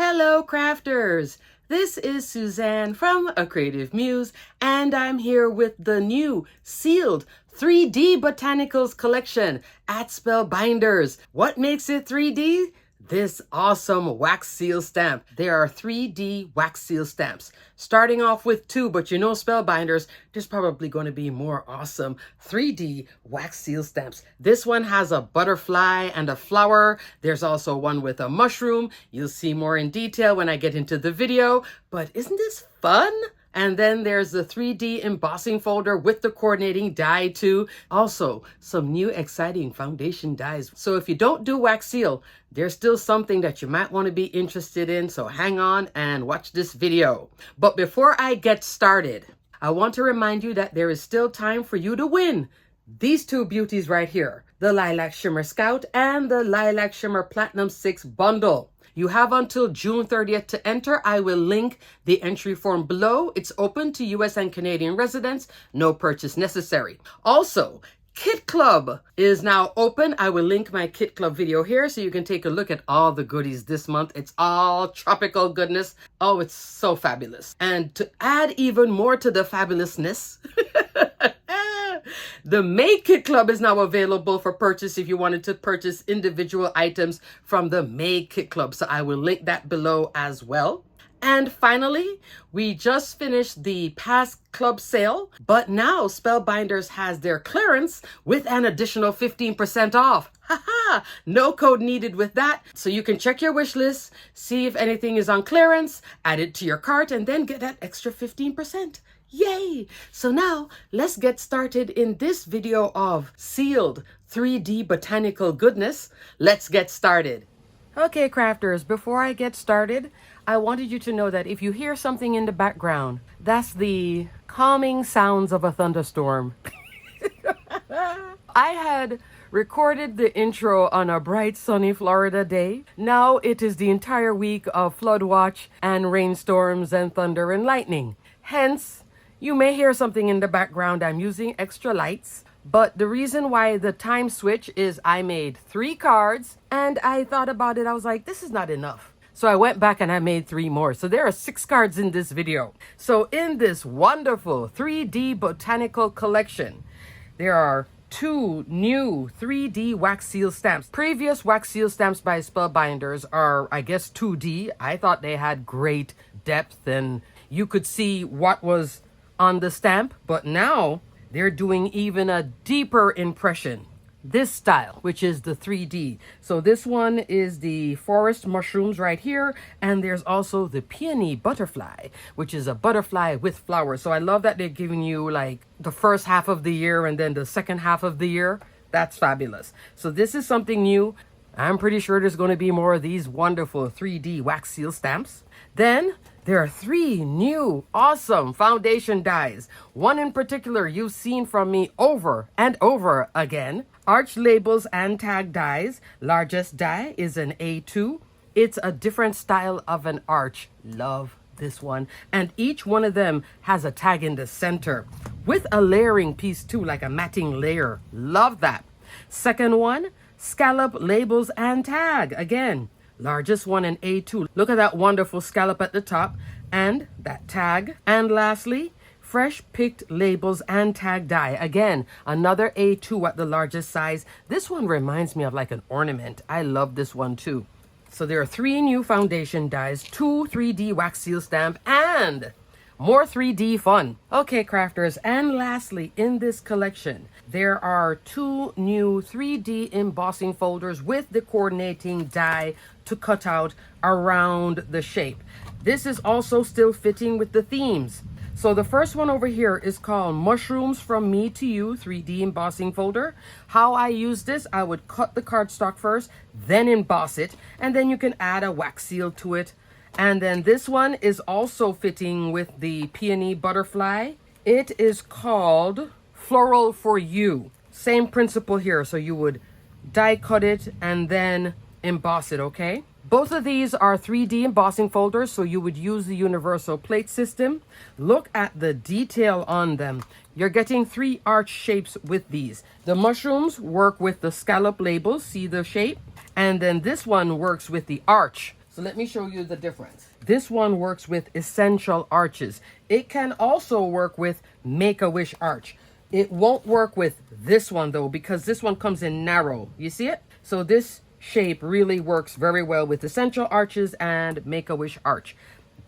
Hello crafters! This is Suzanne from A Creative Muse, and I'm here with the new sealed 3D Botanicals collection at Spellbinders. What makes it 3D? This awesome wax seal stamp. There are 3D wax seal stamps. Starting off with 2, but you know Spellbinders, there's probably going to be more awesome 3D wax seal stamps. This one has a butterfly and a flower. There's also one with a mushroom. You'll see more in detail when I get into the video. But isn't this fun? And then there's the 3D embossing folder with the coordinating die too. Also, some new exciting foundation dies. So if you don't do wax seal, there's still something that you might want to be interested in. So hang on and watch this video. But before I get started, I want to remind you that there is still time for you to win these 2 beauties right here. The Lilac Shimmer Scout and the Lilac Shimmer Platinum 6 bundle. You have until June 30th to enter. I will link the entry form below. It's open to US and Canadian residents. No purchase necessary. Also, Kit Club is now open. I will link my Kit Club video here so you can take a look at all the goodies this month. It's all tropical goodness. Oh, it's so fabulous. And to add even more to the fabulousness, the May Kit Club is now available for purchase if you wanted to purchase individual items from the May Kit Club. So I will link that below as well. And finally, we just finished the past club sale, but now Spellbinders has their clearance with an additional 15% off. Haha, no code needed with that. So you can check your wish list, see if anything is on clearance, add it to your cart, and then get that extra 15%. Yay! So now let's get started in this video of sealed 3D botanical goodness. Let's get started. Okay, crafters, before I get started, I wanted you to know that if you hear something in the background, that's the calming sounds of a thunderstorm. I had recorded the intro on a bright sunny Florida day. Now it is the entire week of flood watch and rainstorms and thunder and lightning. Hence, you may hear something in the background. I'm using extra lights. But the reason why the time switch is I made 3 cards and I thought about it. I was like, this is not enough. So I went back and I made 3 more. So there are 6 cards in this video. So in this wonderful 3D botanical collection, there are 2 new 3D wax seal stamps. Previous wax seal stamps by Spellbinders are, I guess, 2D. I thought they had great depth and you could see what was on the stamp, but now they're doing even a deeper impression. This style, which is the 3D. So this one is the forest mushrooms right here, and there's also the peony butterfly, which is a butterfly with flowers. So I love that they're giving you like the first half of the year and then the second half of the year. That's fabulous. So this is something new. I'm pretty sure there's going to be more of these wonderful 3D wax seal stamps. Then there are 3 new awesome foundation dies. One in particular you've seen from me over and over again. Arch labels and tag dies. Largest die is an A2. It's a different style of an arch. Love this one. And each one of them has a tag in the center with a layering piece too, like a matting layer. Love that. Second one, scallop labels and tag. Again, largest one in A2. Look at that wonderful scallop at the top and that tag. And lastly, fresh picked labels and tag die. Again, another A2 at the largest size. This one reminds me of like an ornament. I love this one too. So there are 3 new foundation dies, 2 3D wax seal stamp, and more 3D fun. Okay, crafters, and lastly, in this collection, there are 2 new 3D embossing folders with the coordinating die to cut out around the shape. This is also still fitting with the themes. So the first one over here is called Mushrooms from Me to You 3D embossing folder. How I use this, I would cut the cardstock first, then emboss it, and then you can add a wax seal to it. And then this one is also fitting with the peony butterfly. It is called Floral for You. Same principle here. So you would die cut it and then emboss it, okay? Both of these are 3D embossing folders, so you would use the universal plate system. Look at the detail on them. You're getting 3 arch shapes with these. The mushrooms work with the scallop labels, see the shape? And then this one works with the arch. So let me show you the difference. This one works with essential arches. It can also work with Make-A-Wish arch. It won't work with this one though, because this one comes in narrow. You see it? So this shape really works very well with essential arches and Make-A-Wish arch.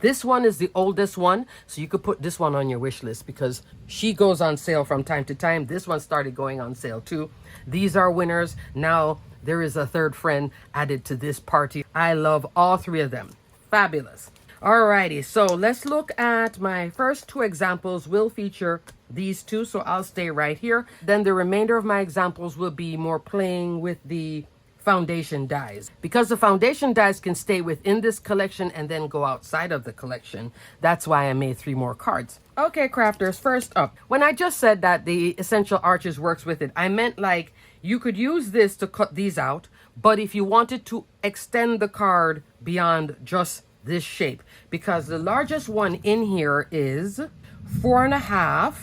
This one is the oldest one, so you could put this one on your wish list because she goes on sale from time to time. This one started going on sale too. These are winners. Now there is a third friend added to this party. I love all three of them. Fabulous. Alrighty, so let's look at my first two examples will feature these two, so I'll stay right here. Then the remainder of my examples will be more playing with the foundation dies. Because the foundation dies can stay within this collection and then go outside of the collection. That's why I made 3 more cards. Okay, crafters, first up. When I just said that the essential arches works with it, I meant like you could use this to cut these out, but if you wanted to extend the card beyond just this shape, because the largest one in here is 4.5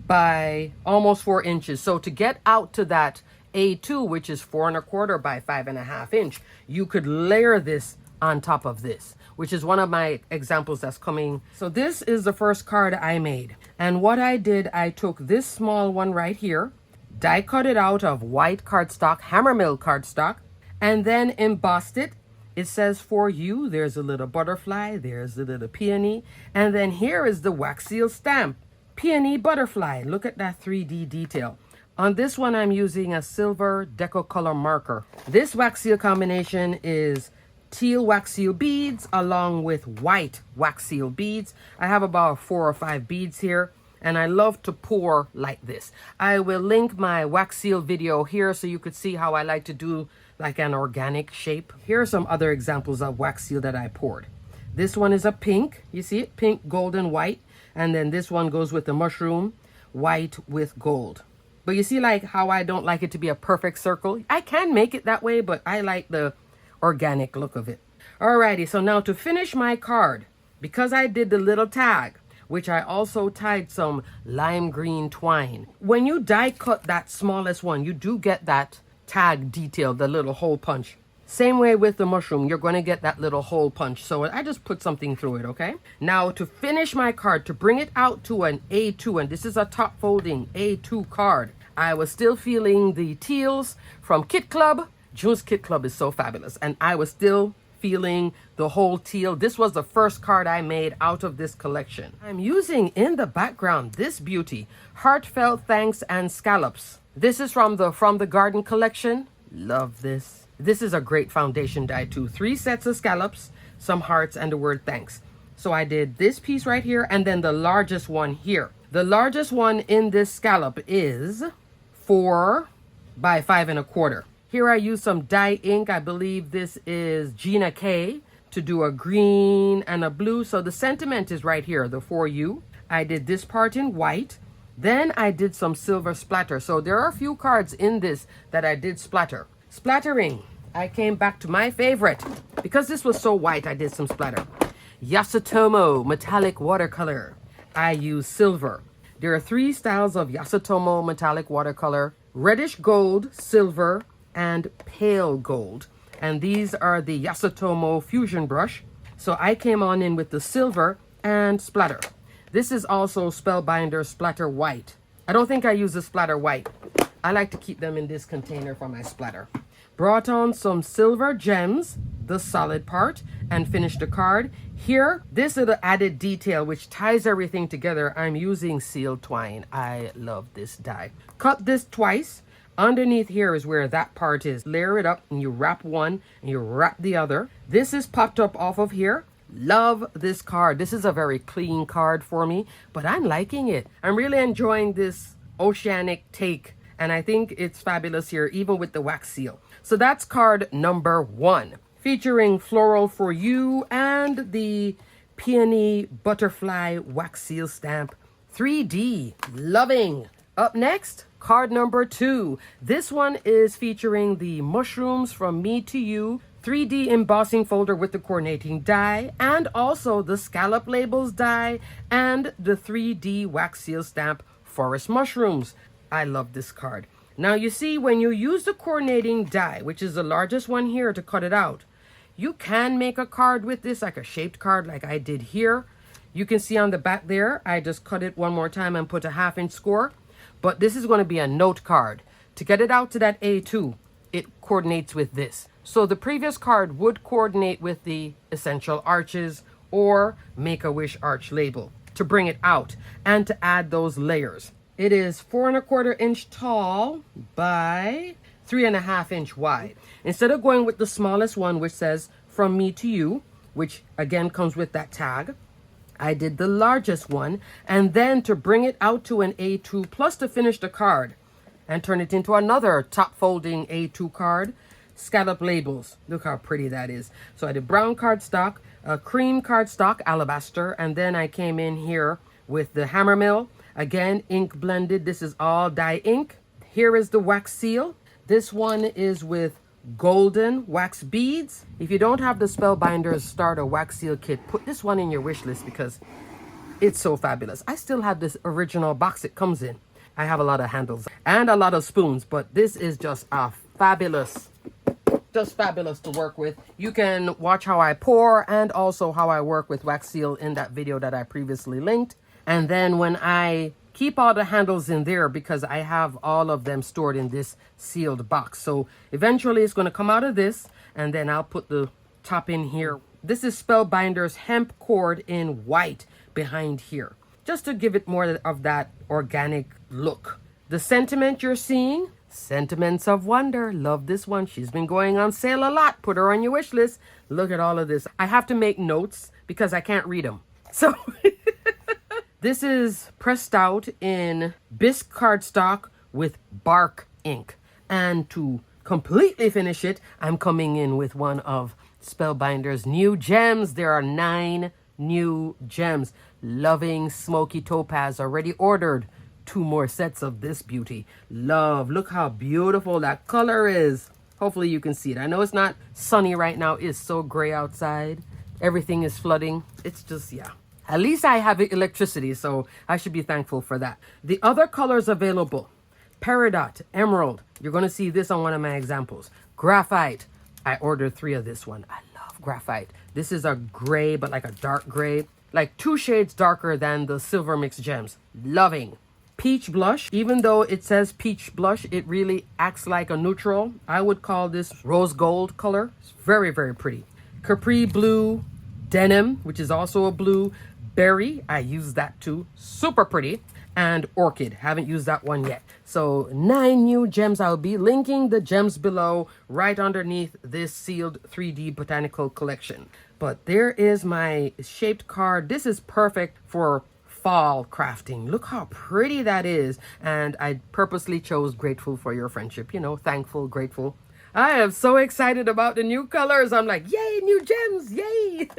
by almost 4 inches. So to get out to that A2, which is 4.25 by 5.5 inch, you could layer this on top of this, which is one of my examples that's coming. So this is the first card I made. And what I did, I took this small one right here, die cut it out of white cardstock, hammermill cardstock, and then embossed it. It says for you, there's a little butterfly, there's a little peony, and then here is the wax seal stamp, peony butterfly. Look at that 3D detail. On this one, I'm using a silver deco color marker. This wax seal combination is teal wax seal beads along with white wax seal beads. I have about 4 or 5 beads here, and I love to pour like this. I will link my wax seal video here so you could see how I like to do like an organic shape. Here are some other examples of wax seal that I poured. This one is a pink, you see it? Pink, gold, and white. And then this one goes with the mushroom, white with gold. But you see like how I don't like it to be a perfect circle? I can make it that way, but I like the organic look of it. Alrighty, so now to finish my card, because I did the little tag, which I also tied some lime green twine. When you die cut that smallest one, you do get that tag detail, the little hole punch. Same way with the mushroom, you're going to get that little hole punch. So I just put something through it, okay? Now to finish my card, to bring it out to an A2, and this is a top folding A2 card, I was still feeling the teals from Kit Club. June's Kit Club is so fabulous. And I was still feeling the whole teal. This was the first card I made out of this collection. I'm using in the background this beauty, Heartfelt Thanks and Scallops. This is from the Garden collection. Love this. This is a great foundation die too. 3 sets of scallops, some hearts, and the word thanks. So I did this piece right here and then the largest one here. The largest one in this scallop is 4 by 5.25. Here I use some dye ink. I believe this is Gina K to do a green and a blue. So the sentiment is right here, the for you. I did this part in white. Then I did some silver splatter. So there are a few cards in this that I did splatter. Splattering. I came back to my favorite. Because this was so white, I did some splatter. Yasutomo metallic watercolor. I use silver. There are 3 styles of Yasutomo metallic watercolor. Reddish gold, silver, and pale gold. And these are the Yasutomo fusion brush. So I came on in with the silver and splatter. This is also Spellbinders Splatter White. I don't think I use the splatter white. I like to keep them in this container for my splatter. Brought on some silver gems, the solid part, and finished the card. Here, this little added detail which ties everything together, I'm using sealed twine. I love this die. Cut this twice. Underneath here is where that part is. Layer it up and you wrap one and you wrap the other. This is popped up off of here. Love this card. This is a very clean card for me, but I'm liking it. I'm really enjoying this oceanic take, and I think it's fabulous here, even with the wax seal. So that's card number 1, featuring Floral for You and the Peony Butterfly Wax Seal Stamp 3D. Loving. Up next, card number 2. This one is featuring the Mushrooms from Me to You 3D embossing folder with the coordinating die, and also the scallop labels die and the 3D wax seal stamp Forest Mushrooms. I love this card. Now you see, when you use the coordinating die, which is the largest one here to cut it out, You can make a card with this, like a shaped card like I did here. You can see on the back there, I just cut it one more time and put a 1/2 inch score. But this is going to be a note card. To get it out to that A2, it coordinates with this. So the previous card would coordinate with the Essential Arches or Make-A-Wish arch label to bring it out and to add those layers. It is 4¼ inch tall by 3½ inch wide. Instead of going with the smallest one, which says from me to you, which again comes with that tag, I did the largest one. And then to bring it out to an A2 plus to finish the card and turn it into another top folding A2 card, scallop labels. Look how pretty that is. So I did brown cardstock, a cream cardstock, alabaster, and then I came in here with the hammer mill. Again, ink blended. This is all dye ink. Here is the wax seal. This one is with golden wax beads. If you don't have the Spellbinders starter wax seal kit, put this one in your wish list because it's so fabulous. I still have this original box it comes in. I have a lot of handles and a lot of spoons, but this is just a fabulous, just fabulous to work with. You can watch how I pour and also how I work with wax seal in that video that I previously linked. And then when I keep all the handles in there because I have all of them stored in this sealed box. So eventually it's going to come out of this and then I'll put the top in here. This is Spellbinders hemp cord in white behind here, just to give it more of that organic look. The sentiment you're seeing, Sentiments of Wonder. Love this one. She's been going on sale a lot. Put her on your wish list. Look at all of this. I have to make notes because I can't read them. So this is pressed out in bisque cardstock with bark ink. And to completely finish it, I'm coming in with one of Spellbinders' new gems. There are 9 new gems. Loving Smoky Topaz. Already ordered 2 more sets of this beauty. Love. Look how beautiful that color is. Hopefully you can see it. I know it's not sunny right now. It's so gray outside. Everything is flooding. It's just, yeah. At least I have electricity, so I should be thankful for that. The other colors available: Peridot, Emerald. You're going to see this on one of my examples. Graphite. I ordered 3 of this one. I love graphite. This is a gray, but like a dark gray. Like 2 shades darker than the Silver Mix gems. Loving. Peach blush. Even though it says peach blush, it really acts like a neutral. I would call this rose gold color. It's very, very pretty. Capri blue. Denim, which is also a blue. Berry, I use that too. Super pretty. And orchid, haven't used that one yet. So 9 new gems. I'll be linking the gems below right underneath this sealed 3D Botanical collection. But there is my shaped card. This is perfect for fall crafting. Look how pretty that is. And I purposely chose Grateful for Your Friendship. You know, thankful, grateful. I am so excited about the new colors. I'm like, yay, new gems, yay.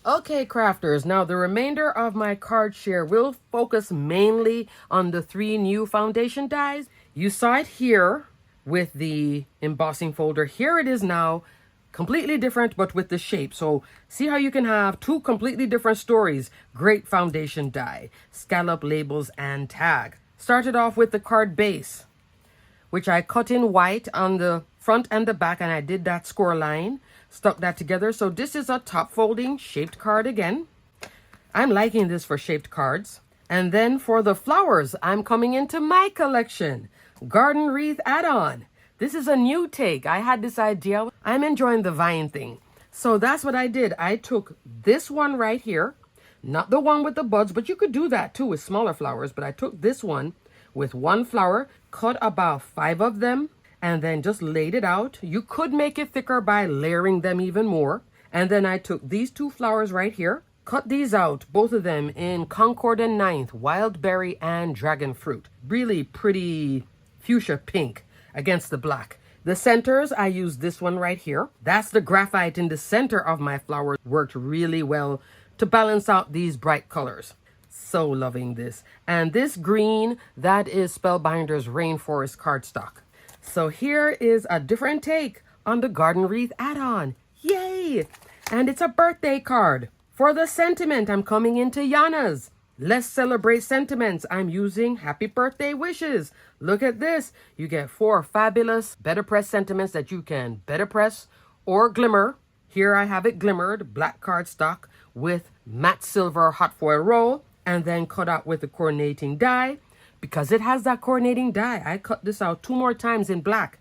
Okay, crafters, now the remainder of my card share will focus mainly on the 3 new foundation dies. You saw it here with the embossing folder. Here it is now, completely different, but with the shape. So see how you can have 2 completely different stories. Great foundation die, scallop labels, and tag. Started off with the card base, which I cut in white on the front and the back, and I did that score line. Stuck that together. So this is a top folding shaped card again. I'm liking this for shaped cards. And then for the flowers, I'm coming into my collection. Garden wreath add-on. This is a new take. I had this idea. I'm enjoying the vine thing. So that's what I did. I took this one right here. Not the one with the buds, but you could do that too with smaller flowers. But I took this one with 1 flower, cut about 5 of them, and then just laid it out. You could make it thicker by layering them even more. And then I took these 2 flowers right here, cut these out, both of them in Concord and Ninth, Wild Berry and Dragon Fruit. Really pretty fuchsia pink against the black. The centers, I used this one right here. That's the graphite in the center of my flower. Worked really well to balance out these bright colors. So loving this. And this green, that is Spellbinders Rainforest cardstock. So here is a different take on the Garden Wreath add-on. Yay! And it's a birthday card. For the sentiment, I'm coming into Yana's. Let's celebrate sentiments. I'm using happy birthday wishes. Look at this. You get 4 fabulous better press sentiments that you can better press or glimmer Here I have it glimmered, black cardstock with matte silver hot foil roll, and then cut out with the coordinating die. Because it has that coordinating die, I cut this out 2 more times in black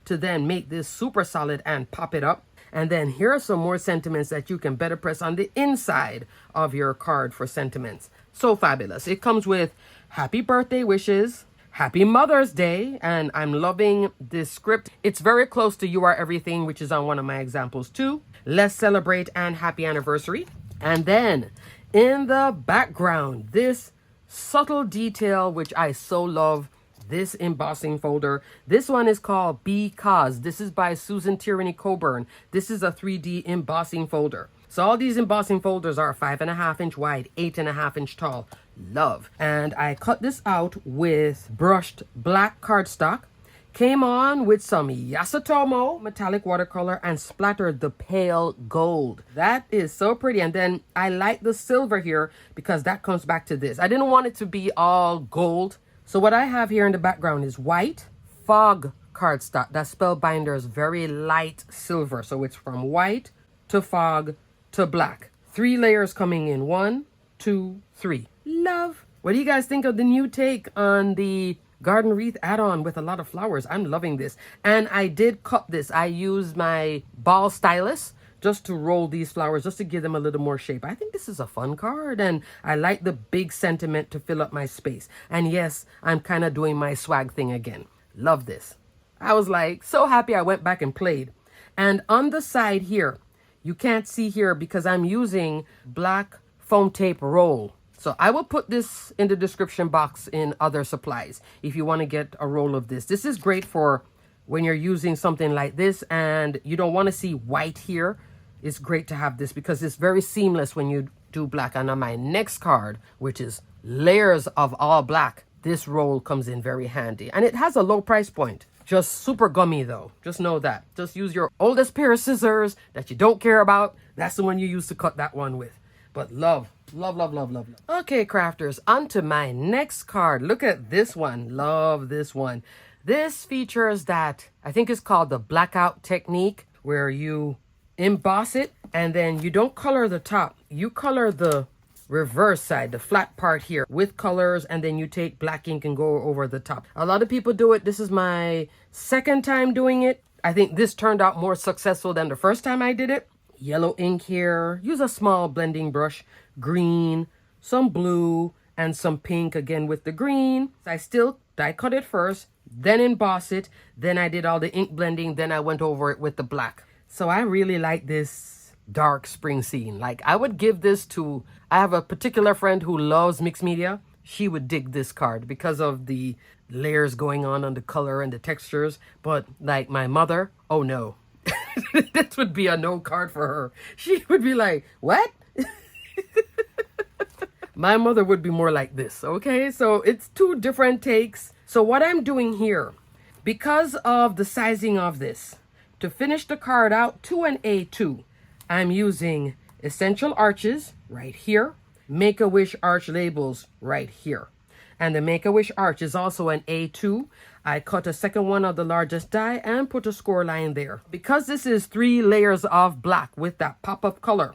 to then make this super solid and pop it up. And then here are some more sentiments that you can better press on the inside of your card for sentiments. So fabulous. It comes with happy birthday wishes, happy Mother's Day, and I'm loving this script. It's very close to You Are Everything, which is on one of my examples too. Let's celebrate and happy anniversary. And then in the background, this subtle detail, which I so love, this embossing folder. This one is called Because. This is by Susan Tierney Coburn. This is a 3D embossing folder. So all these embossing folders are 5.5 inch wide, 8.5 inch tall. Love. And I cut this out with brushed black cardstock. Came on with some Yasutomo metallic watercolor and splattered the pale gold. That is so pretty. And then I like the silver here because that comes back to this. I didn't want it to be all gold. So what I have here in the background is white fog cardstock. That's Spellbinders very light silver. So it's from white to fog to black. 3 layers coming in. 1, 2, 3. Love. What do you guys think of the new take on the garden wreath add-on with a lot of flowers? I'm loving this. And I did cut this. I used my ball stylus just to roll these flowers, just to give them a little more shape. I think this is a fun card, and I like the big sentiment to fill up my space. And yes, I'm kind of doing my swag thing again. Love this. I was like so happy I went back and played. And on the side here, you can't see here because I'm using black foam tape roll. So I will put this in the description box in other supplies if you want to get a roll of this. This is great for when you're using something like this and you don't want to see white here. It's great to have this because it's very seamless when you do black. And on my next card, which is layers of all black, this roll comes in very handy. And it has a low price point. Just super gummy though. Just know that. Just use your oldest pair of scissors that you don't care about. That's the one you use to cut that one with. But love, love, love, love, love, love. Okay, crafters, on to my next card. Look at this one. Love this one. This features that, I think it's called the blackout technique, where you emboss it and then you don't color the top. You color the reverse side, the flat part here with colors, and then you take black ink and go over the top. A lot of people do it. This is my second time doing it. I think this turned out more successful than the first time I did it. Yellow ink here. Use a small blending brush. Green, some blue, and some pink again with the green. I still die cut it first, then emboss it. Then I did all the ink blending. Then I went over it with the black. So I really like this dark spring scene. Like I would give this to, I have a particular friend who loves mixed media. She would dig this card because of the layers going on the color and the textures. But like my mother, oh no. This would be a no card for her. She would be like, what? My mother would be more like this, okay? So it's 2 different takes. So what I'm doing here, because of the sizing of this, to finish the card out to an A2, I'm using Essential Arches right here, Make-A-Wish Arch Labels right here. And the Make-A-Wish Arch is also an A2. I cut a second one of the largest die and put a score line there. Because this is 3 layers of black with that pop-up color,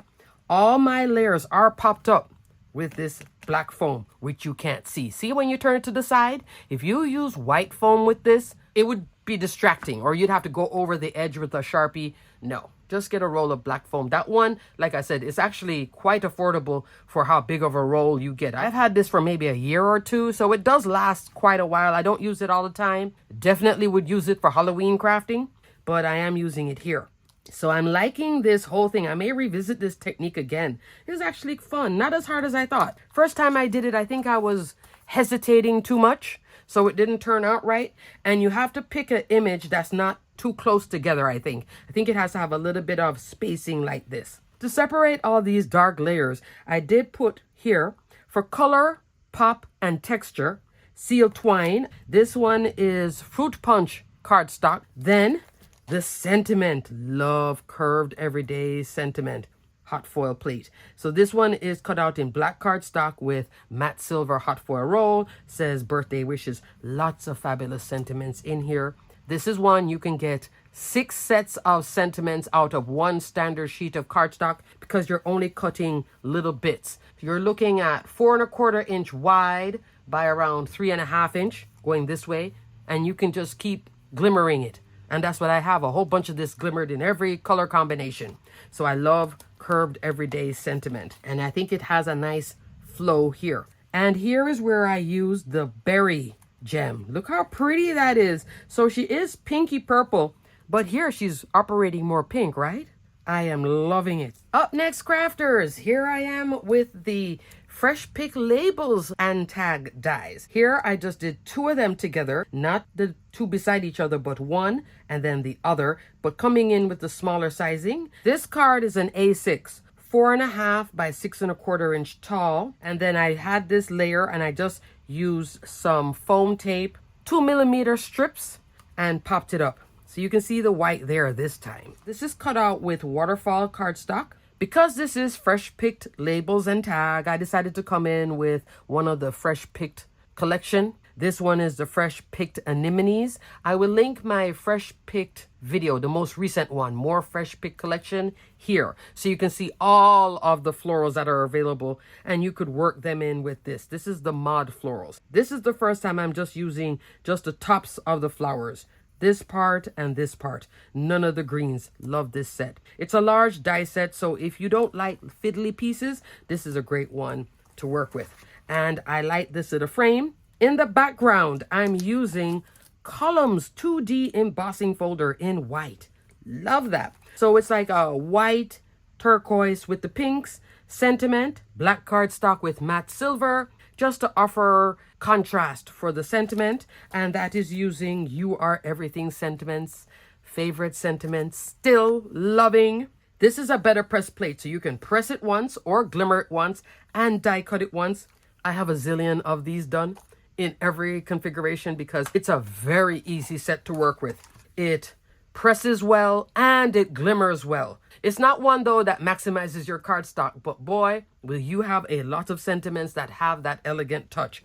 all my layers are popped up with this black foam, which you can't see. See when you turn it to the side? If you use white foam with this, it would be distracting, or you'd have to go over the edge with a Sharpie. No, just get a roll of black foam. That one, like I said, is actually quite affordable for how big of a roll you get. I've had this for maybe a year or 2, so it does last quite a while. I don't use it all the time. Definitely would use it for Halloween crafting, but I am using it here. So I'm liking this whole thing. I may revisit this technique again. It's actually fun, not as hard as I thought. First time I did it, I think I was hesitating too much, so it didn't turn out right. And you have to pick an image that's not too close together, I think. I think it has to have a little bit of spacing like this. To separate all these dark layers, I did put here, for color, pop, and texture, seal twine. This one is fruit punch cardstock. Then the sentiment, love curved everyday sentiment, hot foil plate. So this one is cut out in black cardstock with matte silver hot foil roll. Says birthday wishes. Lots of fabulous sentiments in here. This is one you can get 6 sets of sentiments out of one standard sheet of cardstock because you're only cutting little bits. You're looking at 4¼ inch wide by around 3½ inch going this way, and you can just keep glimmering it. And that's what I have, a whole bunch of this glimmered in every color combination. So I love curved everyday sentiment, and I think it has a nice flow here. And here is where I use the berry gem. Look how pretty that is. So she is pinky purple, but here she's operating more pink, right? I am loving it. Up next, crafters, here I am with the Fresh Pick labels and tag dies. Here I just did 2 of them together, not the 2 beside each other, but one and then the other, but coming in with the smaller sizing. This card is an A6, 4½ by 6¼ inch tall. And then I had this layer and I just used some foam tape, 2mm strips, and popped it up. So you can see the white there this time. This is cut out with waterfall cardstock. Because this is Fresh Picked labels and tag, I decided to come in with one of the Fresh Picked collection. This one is the Fresh Picked Anemones. I will link my Fresh Picked video, the most recent one, more Fresh Picked collection here. So you can see all of the florals that are available and you could work them in with this. This is the mod florals. This is the first time I'm just using just the tops of the flowers. This part and this part. None of the greens. Love this set. It's a large die set, so if you don't like fiddly pieces, this is a great one to work with. And I like this in a frame. In the background, I'm using Columns 2D embossing folder in white. Love that. So it's like a white turquoise with the pinks, sentiment, black cardstock with matte silver, just to offer contrast for the sentiment, and that is using You Are Everything sentiments, favorite sentiments, still loving. This is a better press plate, so you can press it once or glimmer it once and die cut it once. I have a zillion of these done in every configuration because it's a very easy set to work with. It presses well and it glimmers well. It's not one though that maximizes your cardstock, but boy, will you have a lot of sentiments that have that elegant touch.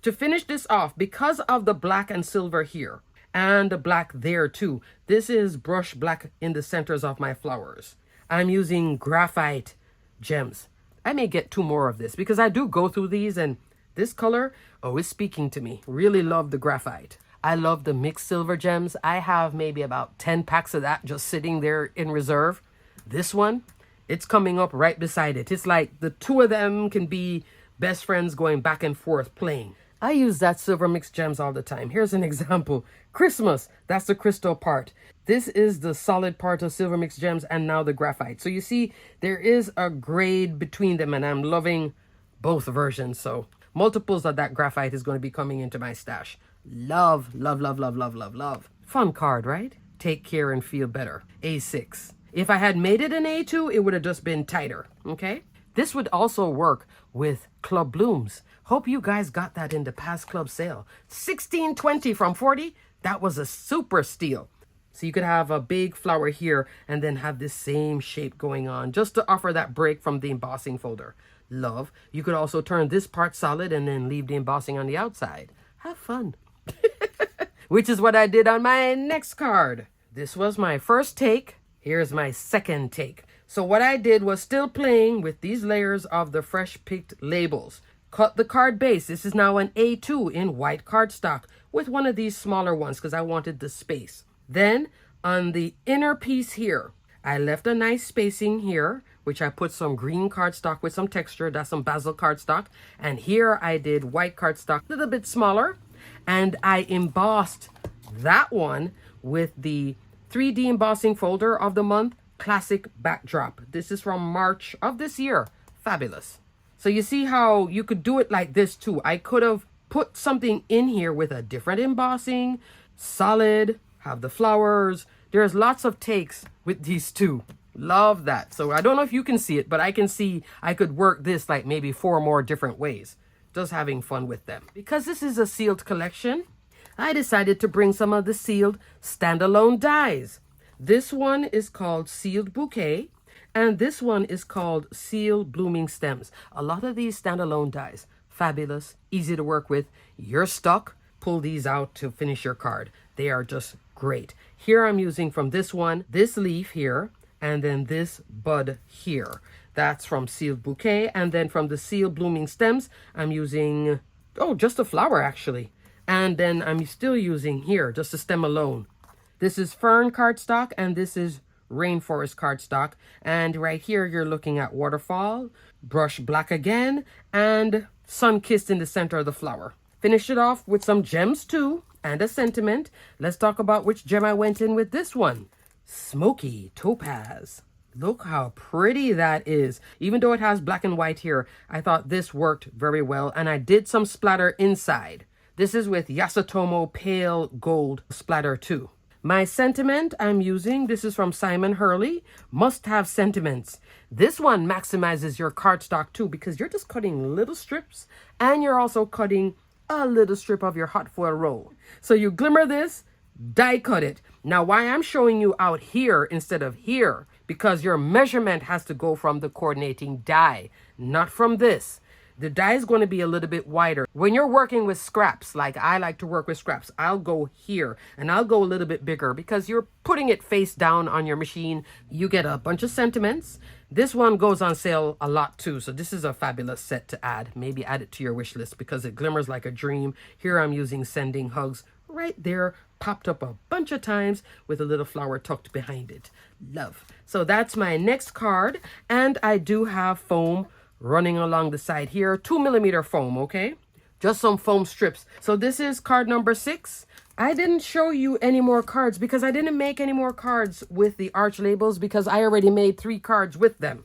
To finish this off, because of the black and silver here and the black there too, this is brush black in the centers of my flowers. I'm using graphite gems. I may get 2 more of this because I do go through these, and this color, oh, it's speaking to me. Really love the graphite. I love the mixed silver gems. I have maybe about 10 packs of that just sitting there in reserve. This one, it's coming up right beside it. It's like the 2 of them can be best friends going back and forth playing. I use that silver mixed gems all the time. Here's an example. Christmas, that's the crystal part. This is the solid part of silver mixed gems and now the graphite. So you see, there is a grade between them and I'm loving both versions. So multiples of that graphite is going to be coming into my stash. Love, love, love, love, love, love, love. Fun card, right? Take care and feel better. A6. If I had made it an A2, it would have just been tighter, okay? This would also work with Club Blooms. Hope you guys got that in the past club sale. $16.20 from $40. That was a super steal. So you could have a big flower here and then have this same shape going on just to offer that break from the embossing folder. Love. You could also turn this part solid and then leave the embossing on the outside. Have fun. Which is what I did on my next card. This was my first take. Here's my second take. So what I did was still playing with these layers of the Fresh Picked labels. Cut the card base. This is now an A2 in white cardstock with one of these smaller ones because I wanted the space. Then on the inner piece here, I left a nice spacing here, which I put some green cardstock with some texture. That's some basil cardstock. And here I did white cardstock, a little bit smaller. And I embossed that one with the 3D embossing folder of the month, Classic Backdrop. This is from March of this year. Fabulous. So you see how you could do it like this too. I could have put something in here with a different embossing, solid, have the flowers. There's lots of takes with these two. Love that. So I don't know if you can see it, but I can see I could work this like maybe 4 more different ways. Just having fun with them. Because this is a sealed collection, I decided to bring some of the sealed standalone dies. This one is called Sealed Bouquet, and this one is called Sealed Blooming Stems. A lot of these standalone dies, fabulous, easy to work with. You're stuck, pull these out to finish your card. They are just Great. Here I'm using from this one, this leaf here, and then this bud here. That's from Sealed Bouquet. And then from the Sealed Blooming Stems, I'm using, oh, just a flower actually. And then I'm still using here, just a stem alone. This is fern cardstock and this is rainforest cardstock. And right here, you're looking at waterfall, brush black again, and sun-kissed in the center of the flower. Finished it off with some gems too, and a sentiment. Let's talk about which gem I went in with this one. Smoky Topaz. Look how pretty that is. Even though it has black and white here, I thought this worked very well. And I did some splatter inside. This is with Yasutomo Pale Gold splatter too. My sentiment I'm using, this is from Simon Hurley, Must Have Sentiments. This one maximizes your cardstock too because you're just cutting little strips and you're also cutting a little strip of your hot foil roll. So you glimmer this, die cut it. Now why I'm showing you out here instead of here, because your measurement has to go from the coordinating die, not from this. The die is going to be a little bit wider. When you're working with scraps, like I like to work with scraps, I'll go here and I'll go a little bit bigger because you're putting it face down on your machine. You get a bunch of sentiments. This one goes on sale a lot too. So this is a fabulous set to add. Maybe add it to your wish list because it glimmers like a dream. Here I'm using Sending Hugs right there, popped up a bunch of times with a little flower tucked behind it. Love. So that's my next card. And I do have foam running along the side here, 2mm foam, okay? Just some foam strips. So this is card number 6. I didn't show you any more cards because I didn't make any more cards with the arch labels because I already made 3 cards with them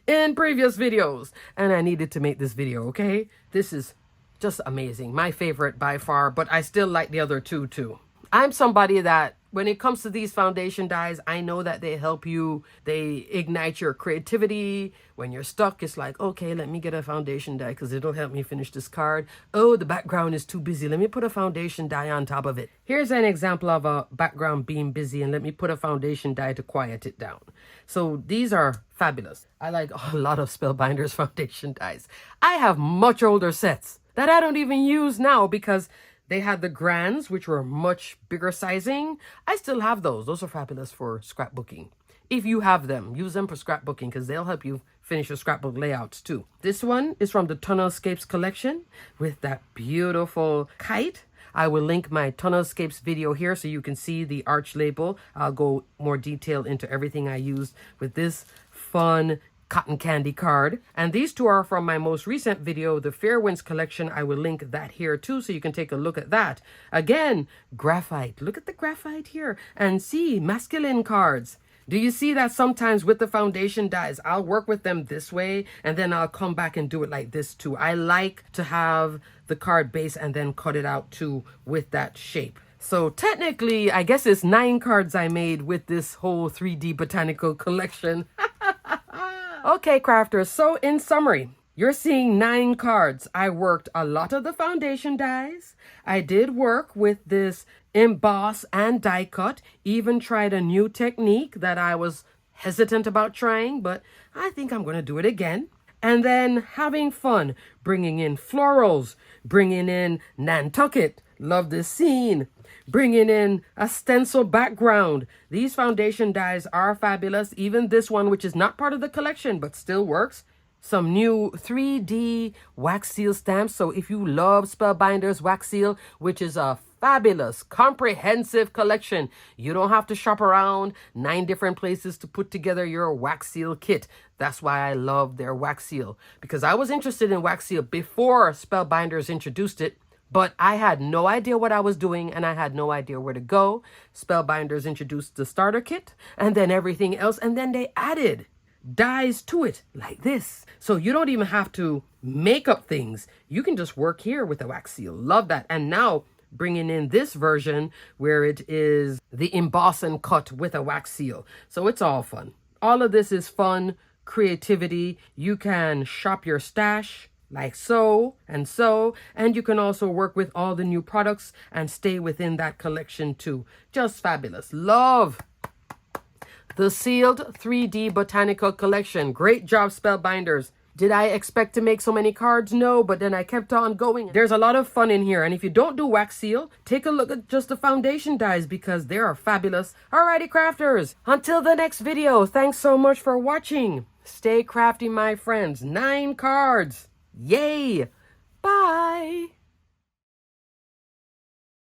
in previous videos. And I needed to make this video, okay? This is just amazing. My favorite by far, but I still like the other 2 too. I'm somebody that when it comes to these foundation dyes, I know that they help you. They ignite your creativity. When you're stuck, it's like, okay, let me get a foundation dye because it'll help me finish this card. Oh, the background is too busy. Let me put a foundation dye on top of it. Here's an example of a background being busy and let me put a foundation dye to quiet it down. So these are fabulous. I like a lot of Spellbinders foundation dyes. I have much older sets that I don't even use now because they had the grands, which were much bigger sizing. I still have those. Those are fabulous for scrapbooking. If you have them, use them for scrapbooking because they'll help you finish your scrapbook layouts too. This one is from the Tunnelscapes collection with that beautiful kite. I will link my Tunnelscapes video here so you can see the arch label. I'll go more detail into everything I used with this fun cotton candy card. And these 2 are from my most recent video, the Fairwinds collection. I will link that here too so you can take a look at that. Again, graphite. Look at the graphite here and see masculine cards. Do you see that sometimes with the foundation dyes, I'll work with them this way and then I'll come back and do it like this too. I like to have the card base and then cut it out too with that shape. So technically, I guess it's 9 cards I made with this whole 3D Botanical collection. Okay, crafters, so in summary, you're seeing 9 cards. I worked a lot of the foundation dyes. I did work with this emboss and die cut, even tried a new technique that I was hesitant about trying, but I think I'm going to do it again. And then having fun, bringing in florals, bringing in Nantucket, love this scene, bringing in a stencil background. These foundation dyes are fabulous. Even this one, which is not part of the collection, but still works. Some new 3D wax seal stamps. So if you love Spellbinders wax seal, which is a fabulous, comprehensive collection, you don't have to shop around 9 different places to put together your wax seal kit. That's why I love their wax seal, because I was interested in wax seal before Spellbinders introduced it. But I had no idea what I was doing and I had no idea where to go. Spellbinders introduced the starter kit and then everything else. And then they added dyes to it like this. So you don't even have to make up things. You can just work here with the wax seal. Love that. And now bringing in this version where it is the emboss and cut with a wax seal. So it's all fun. All of this is fun, creativity. You can shop your stash like so, and you can also work with all the new products and stay within that collection too. Just fabulous. Love the Sealed 3D Botanical collection. Great job, Spellbinders. Did I expect to make so many cards? No, but then I kept on going. There's a lot of fun in here. And if you don't do wax seal, take a look at just the foundation dies because they are fabulous. Alrighty, crafters. Until the next video, thanks so much for watching. Stay crafty, my friends. 9 cards. Yay. Bye.